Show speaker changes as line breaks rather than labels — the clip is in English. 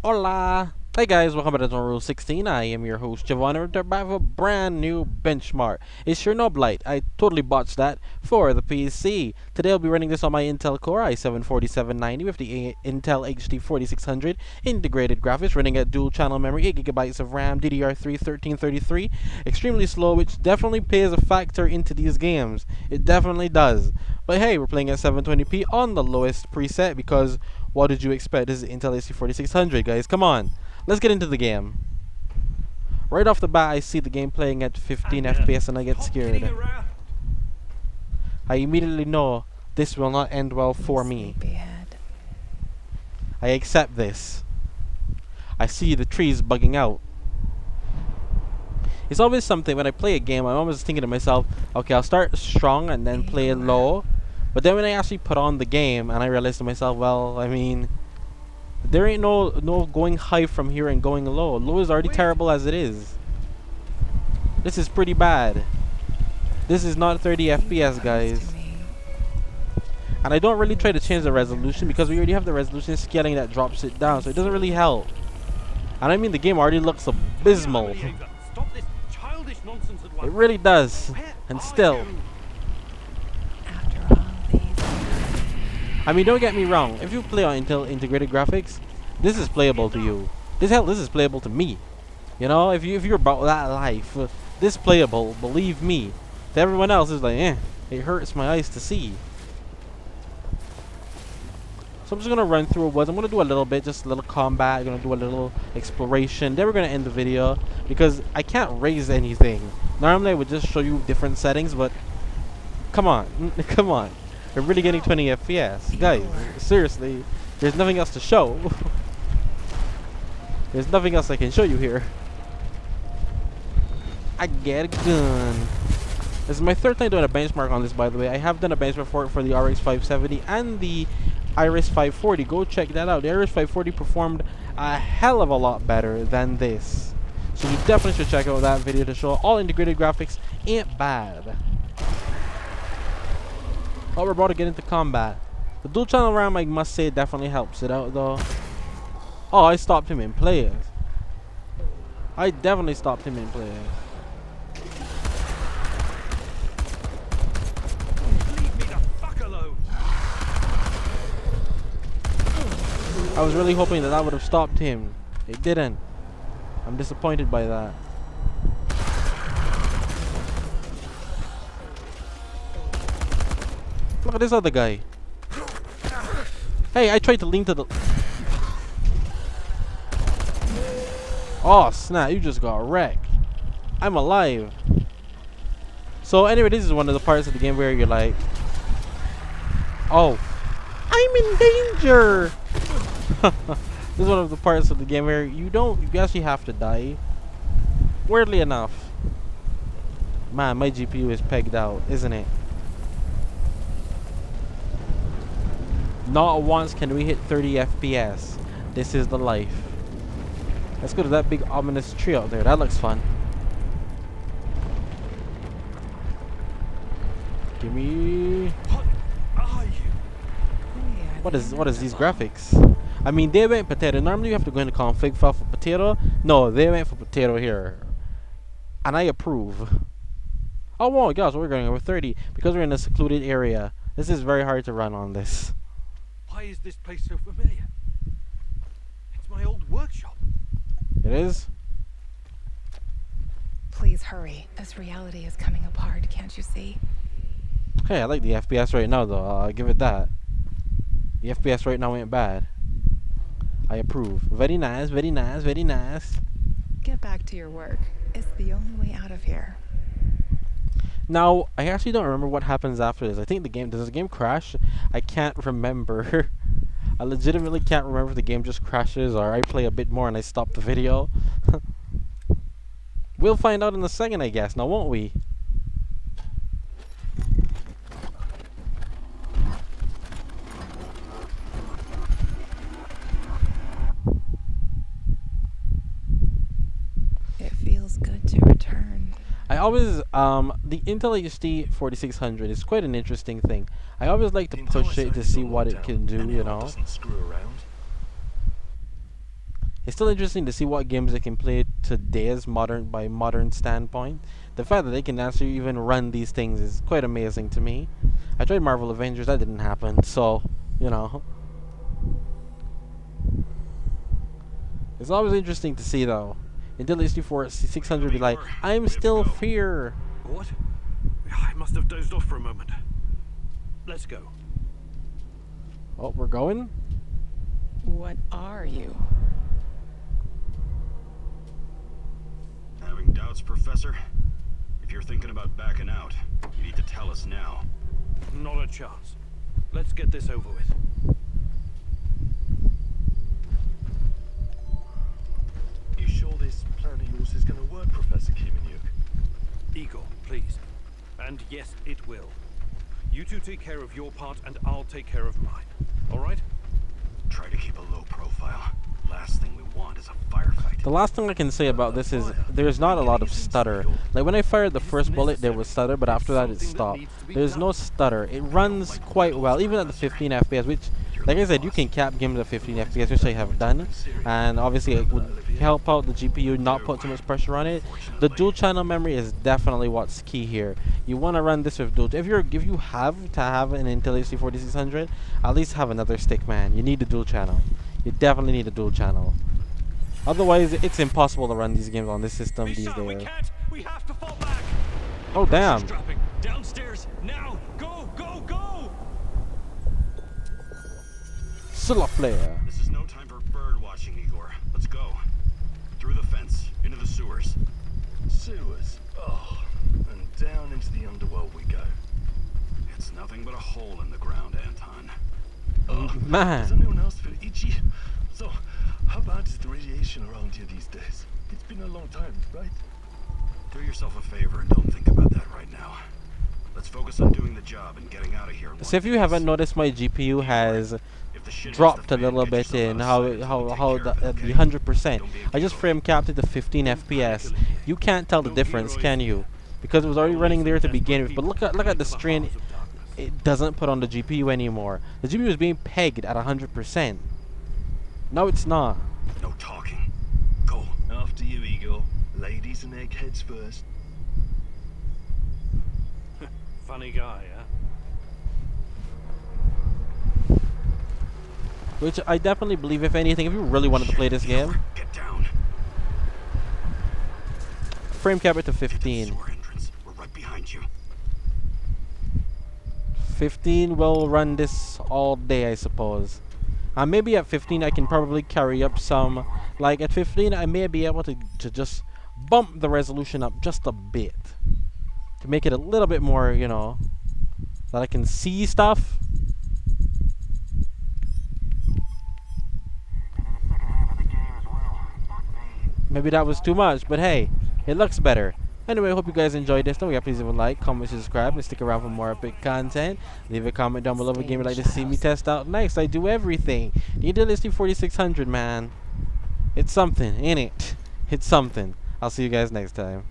Hola! Hey guys, welcome back to Rule 16. I am your host, Javon, and we're back with a brand new benchmark. It's Chernobylite. I totally botched that for the PC. Today I'll be running this on my Intel Core i7-4790 with the Intel HD 4600 integrated graphics running at dual channel memory, 8GB of RAM, DDR3 1333. Extremely slow, which definitely plays a factor into these games. It definitely does. But hey, we're playing at 720p on the lowest preset because what did you expect? This is Intel HD 4600, guys. Come on. Let's get into the game. Right off the bat, I see the game playing at 15 FPS and I get scared. I immediately know this will not end well for me. I accept this. I see the trees bugging out. It's always something when I play a game, I'm always thinking to myself, okay, I'll start strong and then play it low. But then when I actually put on the game and I realize to myself, well, I mean, there ain't no going high from here and going low. Low is already terrible as it is. This is pretty bad. This is not 30 FPS, guys. And I don't really try to change the resolution because we already have the resolution scaling that drops it down, so it doesn't really help. And I mean, the game already looks abysmal. It really does. And still. I mean, don't get me wrong. If you play on Intel integrated graphics, this is playable to you. This is playable to me. You know, if you're about that life, this playable. Believe me. To everyone else, it's like, it hurts my eyes to see. So I'm just gonna run through what I'm gonna do a little bit, just a little combat. I'm gonna do a little exploration. Then we're gonna end the video because I can't raise anything. Normally I would just show you different settings, but come on, come on. We're really getting 20 FPS. Guys, seriously, there's nothing else to show. There's nothing else I can show you here. I get a gun. This is my third time doing a benchmark on this, by the way. I have done a benchmark for the RX 570 and the Iris 540. Go check that out. The Iris 540 performed a hell of a lot better than this. So you definitely should check out that video to show all integrated graphics ain't bad. Oh, we're about to get into combat. The dual channel RAM, I must say, definitely helps it out though. Oh, I stopped him in players. I definitely stopped him in players.
Leave me the fuck alone.
I was really hoping that would have stopped him. It didn't. I'm disappointed by that. Look at this other guy. Hey, I tried to link to the... Oh, snap. You just got wrecked. I'm alive. So, anyway, this is one of the parts of the game where you're like... Oh. I'm in danger! This is one of the parts of the game where you actually have to die. Weirdly enough. Man, my GPU is pegged out, isn't it? Not once can we hit 30 FPS. This is the life. Let's go to that big ominous tree out there. That looks fun. Give me...
What are you?
What is these graphics? I mean, they went potato. Normally you have to go into config file for potato. No, they went for potato here. And I approve. Oh my gosh, we're going over 30 because we're in a secluded area. This is very hard to run on this.
Why is this place so familiar? It's my old workshop.
It is?
Please hurry. This reality is coming apart, can't you see?
Hey, I like the FPS right now though. I'll give it that. The FPS right now ain't bad. I approve. Very nice, very nice, very nice.
Get back to your work. It's the only way out of here.
Now, I actually don't remember what happens after this. I think does the game crash? I can't remember. I legitimately can't remember if the game just crashes or I play a bit more and I stop the video. We'll find out in a second, I guess, now won't we?
It feels good to return.
I always, the Intel HD 4600 is quite an interesting thing. I always like to push it to see what it can do, you know. It's still interesting to see what games they can play today's modern standpoint. The fact that they can actually even run these things is quite amazing to me. I tried Marvel Avengers, that didn't happen, so you know. It's always interesting to see though. Until HD4 600 be like, I'm still here.
What? I must have dozed off for a moment. Let's go.
Oh, we're going?
What are you?
Having doubts, Professor? If you're thinking about backing out, you need to tell us now.
Not a chance. Let's get this over with.
You sure this plan of yours is going to work, Professor Kimenyuk?
Igor, please. And yes, it will. You two take care of your part, and I'll take care of mine. All right?
Try to keep a low profile. Last thing we want is a firefight.
The last thing I can say about this is there's not a lot of stutter. Like when I fired the first bullet there was stutter, but after that it stopped. There's no stutter. It runs quite well, even at the 15 FPS, which, like I said, you can cap games at 15 FPS, which I have done, and obviously it would help out the GPU not put too much pressure on it. The dual channel memory is definitely what's key here. You want to run this with dual. If you have to have an Intel HD 4600, at least have another stick, man. You need the dual channel. You definitely need a dual channel. Otherwise, it's impossible to run these games on this system these days.
We can't. We have to fall back.
Oh damn!
Dropping downstairs now. Go, go, go!
Solar flare.
This is no time for bird watching, Igor. Let's go. Through the fence, into the sewers.
Sewers. Oh, and down into the underworld we go.
It's nothing but a hole in the ground, Anton.
Oh, does
Man,
anyone else feel itchy? So, how bad is the radiation around here these days? It's been a long time, right?
Do yourself a favor and don't think about that right now. Let's focus on doing the job and getting out of here.
so if you haven't noticed, my GPU has
If the shit hits
dropped
the
a
fan,
little
get
bit
yourself
in
out of sight
how
and we'll take care of it,
the
okay?
100%.
Don't be a
I just
killer.
frame capped it to 15 FPS. You can't tell the difference, can you? Because it was already running there to begin with. But look at the strain it doesn't put on the GPU anymore. The GPU is being pegged at 100%. No, it's not.
No talking. Go.
After you, Igor. Ladies and eggheads first.
Funny guy, huh?
Which I definitely believe, if anything, if you really wanted to play this game,
Get down.
frame cap it to
Get to the
15.
sewer entrance. We're right behind you.
15 will run this all day, I suppose. Maybe at 15 I can probably carry up some. Like at 15 I may be able to just bump the resolution up just a bit. To make it a little bit more, you know, that I can see stuff. Maybe that was too much, but hey, it looks better. Anyway, I hope you guys enjoyed this. Don't forget, please leave a like, comment, subscribe, and stick around for more epic content. Leave a comment down below of a game you'd like to see me test out next. I do everything. You did this 4600, man. It's something, ain't it? It's something. I'll see you guys next time.